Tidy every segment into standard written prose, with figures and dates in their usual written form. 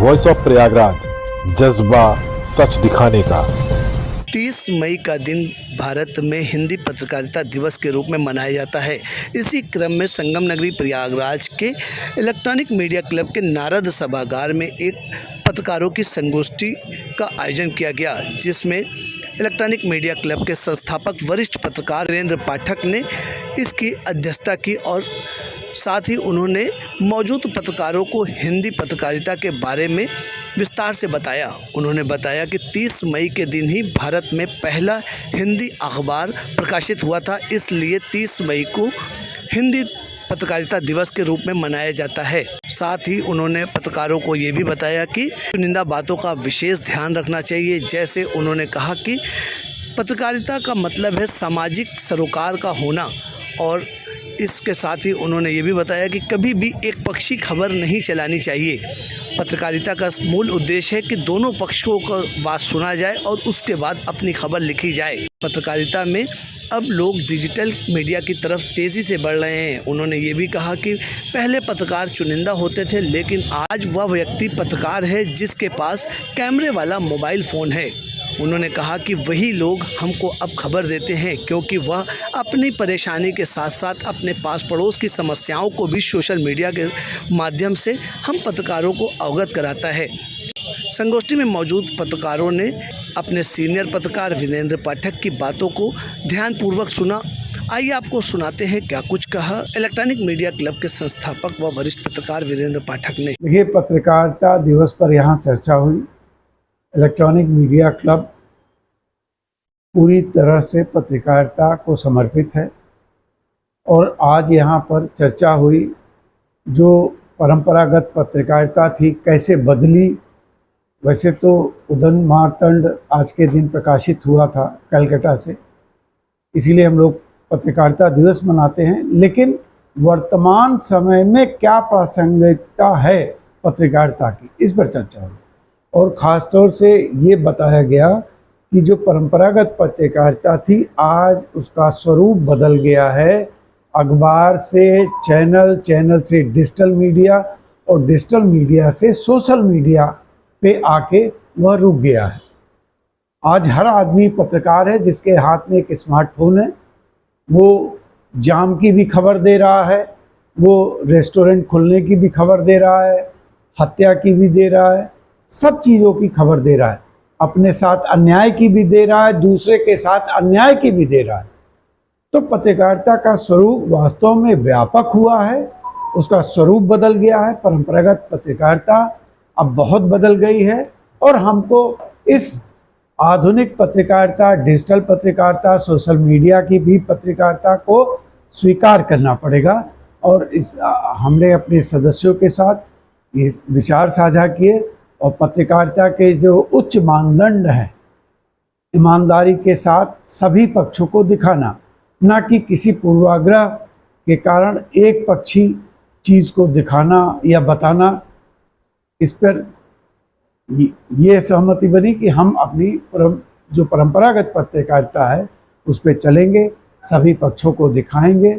Voice of Prayagraj, जज्बा सच दिखाने का। 30 मई का दिन भारत में हिंदी पत्रकारिता दिवस के रूप में मनाया जाता है। इसी क्रम में संगम नगरी प्रयागराज के इलेक्ट्रॉनिक मीडिया क्लब के नारद सभागार में एक पत्रकारों की संगोष्ठी का आयोजन किया गया, जिसमें इलेक्ट्रॉनिक मीडिया क्लब के संस्थापक वरिष्ठ पत्रकार वीरेंद्र पाठक ने इसकी अध्यक्षता की और साथ ही उन्होंने मौजूद पत्रकारों को हिंदी पत्रकारिता के बारे में विस्तार से बताया। उन्होंने बताया कि 30 मई के दिन ही भारत में पहला हिंदी अखबार प्रकाशित हुआ था, इसलिए 30 मई को हिंदी पत्रकारिता दिवस के रूप में मनाया जाता है। साथ ही उन्होंने पत्रकारों को ये भी बताया कि चुनिंदा बातों का विशेष ध्यान रखना चाहिए। जैसे उन्होंने कहा कि पत्रकारिता का मतलब है सामाजिक सरोकार का होना, और इसके साथ ही उन्होंने ये भी बताया कि कभी भी एक पक्षी खबर नहीं चलानी चाहिए। पत्रकारिता का मूल उद्देश्य है कि दोनों पक्षों का बात सुना जाए और उसके बाद अपनी खबर लिखी जाए। पत्रकारिता में अब लोग डिजिटल मीडिया की तरफ तेज़ी से बढ़ रहे हैं। उन्होंने ये भी कहा कि पहले पत्रकार चुनिंदा होते थे, लेकिन आज वह व्यक्ति पत्रकार है जिसके पास कैमरे वाला मोबाइल फ़ोन है। उन्होंने कहा कि वही लोग हमको अब खबर देते हैं, क्योंकि वह अपनी परेशानी के साथ साथ अपने पास पड़ोस की समस्याओं को भी सोशल मीडिया के माध्यम से हम पत्रकारों को अवगत कराता है। संगोष्ठी में मौजूद पत्रकारों ने अपने सीनियर पत्रकार वीरेंद्र पाठक की बातों को ध्यानपूर्वक सुना। आइए आपको सुनाते हैं क्या कुछ कहा इलेक्ट्रॉनिक मीडिया क्लब के संस्थापक व वरिष्ठ पत्रकार वीरेंद्र पाठक ने। देखिए, पत्रकारिता दिवस पर यहाँ चर्चा हुई। इलेक्ट्रॉनिक मीडिया क्लब पूरी तरह से पत्रकारिता को समर्पित है और आज यहाँ पर चर्चा हुई जो परंपरागत पत्रकारिता थी कैसे बदली। वैसे तो उदन मार्तंड आज के दिन प्रकाशित हुआ था कलकत्ता से, इसीलिए हम लोग पत्रकारिता दिवस मनाते हैं, लेकिन वर्तमान समय में क्या प्रासंगिकता है पत्रकारिता की, इस पर चर्चा हुई। और ख़ास तौर से ये बताया गया कि जो परंपरागत पत्रकारिता थी आज उसका स्वरूप बदल गया है। अखबार से चैनल, चैनल से डिजिटल मीडिया और डिजिटल मीडिया से सोशल मीडिया पे आके वह रुक गया है। आज हर आदमी पत्रकार है जिसके हाथ में एक स्मार्टफोन है। वो जाम की भी खबर दे रहा है, वो रेस्टोरेंट खुलने की भी खबर दे रहा है, हत्या की भी दे रहा है, सब चीज़ों की खबर दे रहा है। अपने साथ अन्याय की भी दे रहा है, दूसरे के साथ अन्याय की भी दे रहा है। तो पत्रकारिता का स्वरूप वास्तव में व्यापक हुआ है, उसका स्वरूप बदल गया है। परंपरागत पत्रकारिता अब बहुत बदल गई है और हमको इस आधुनिक पत्रकारिता, डिजिटल पत्रकारिता, सोशल मीडिया की भी पत्रकारिता को स्वीकार करना पड़ेगा। और हमने अपने सदस्यों के साथ ये विचार साझा किए और पत्रकारिता के जो उच्च मानदंड हैं, ईमानदारी के साथ सभी पक्षों को दिखाना, ना कि किसी पूर्वाग्रह के कारण एक पक्षी चीज़ को दिखाना या बताना। इस पर ये सहमति बनी कि हम अपनी जो परंपरागत पत्रकारिता है उस पर चलेंगे, सभी पक्षों को दिखाएंगे।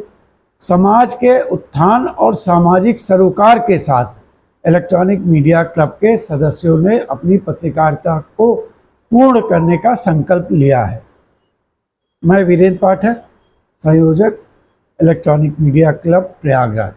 समाज के उत्थान और सामाजिक सरोकार के साथ इलेक्ट्रॉनिक मीडिया क्लब के सदस्यों ने अपनी पत्रकारिता को पूर्ण करने का संकल्प लिया है। मैं वीरेंद्र पाठक, संयोजक इलेक्ट्रॉनिक मीडिया क्लब प्रयागराज।